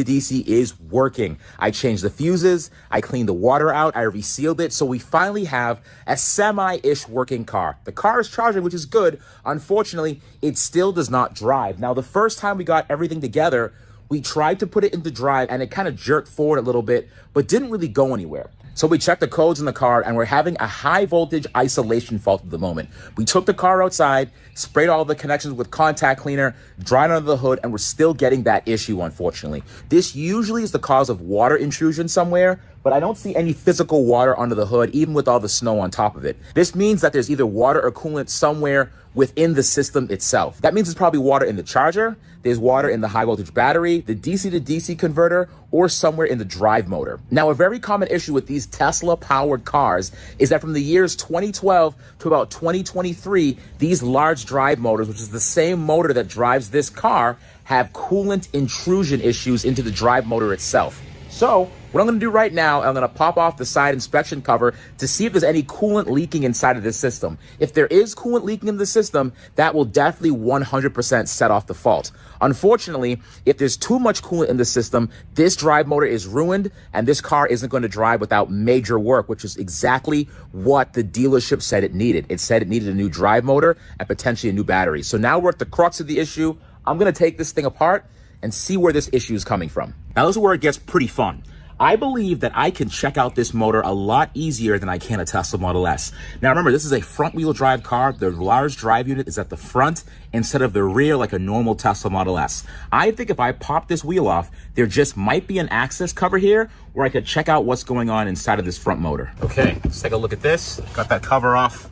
DC is working. I changed the fuses, I cleaned the water out, I resealed it, so we finally have a semi-ish working car. The car is charging, which is good. Unfortunately, it still does not drive. Now, the first time we got everything together, we tried to put it into drive and it kind of jerked forward a little bit, but didn't really go anywhere. So we checked the codes in the car and we're having a high voltage isolation fault at the moment. We took the car outside, sprayed all the connections with contact cleaner, dried under the hood, and we're still getting that issue, unfortunately. This usually is the cause of water intrusion somewhere, but I don't see any physical water under the hood, even with all the snow on top of it. This means that there's either water or coolant somewhere within the system itself. That means there's probably water in the charger, there's water in the high voltage battery, the DC to DC converter, or somewhere in the drive motor. Now, a very common issue with these Tesla powered cars is that from the years 2012 to about 2023, these large drive motors, which is the same motor that drives this car, have coolant intrusion issues into the drive motor itself. So what I'm going to do right now, I'm going to pop off the side inspection cover to see if there's any coolant leaking inside of this system. If there is coolant leaking in the system, that will definitely 100% set off the fault. Unfortunately, if there's too much coolant in the system, this drive motor is ruined and this car isn't going to drive without major work, which is exactly what the dealership said it needed. It said it needed a new drive motor and potentially a new battery. So now we're at the crux of the issue. I'm going to take this thing apart and see where this issue is coming from. Now, this is where it gets pretty fun. I believe that I can check out this motor a lot easier than I can a Tesla Model S. Now, remember, this is a front-wheel drive car. The large drive unit is at the front instead of the rear like a normal Tesla Model S. I think if I pop this wheel off, there just might be an access cover here where I could check out what's going on inside of this front motor. Okay, let's take a look at this. Got that cover off,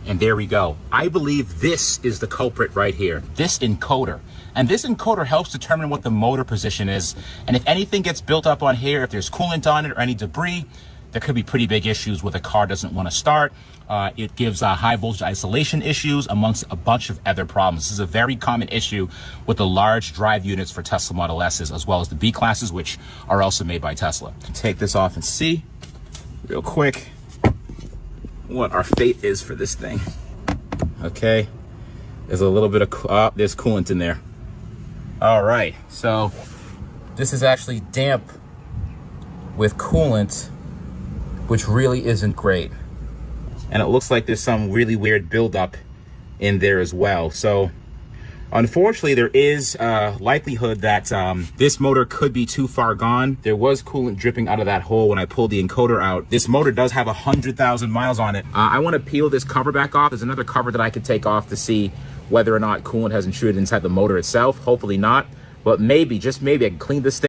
and there we go. I believe this is the culprit right here, this encoder. And this encoder helps determine what the motor position is. And if anything gets built up on here, if there's coolant on it or any debris, there could be pretty big issues where the car doesn't want to start. It gives high voltage isolation issues amongst a bunch of other problems. This is a very common issue with the large drive units for Tesla Model S's, as well as the B classes, which are also made by Tesla. Take this off and see real quick what our fate is for this thing. Okay, there's a little bit of, there's coolant in there. All right, so this is actually damp with coolant, which really isn't great. And it looks like there's some really weird buildup in there as well. So unfortunately, there is a likelihood that this motor could be too far gone. There was coolant dripping out of that hole when I pulled the encoder out. This motor does have 100,000 miles on it. I want to peel this cover back off. There's another cover that I could take off to see whether or not coolant has intruded inside the motor itself. Hopefully not, but maybe, just maybe, I can clean this thing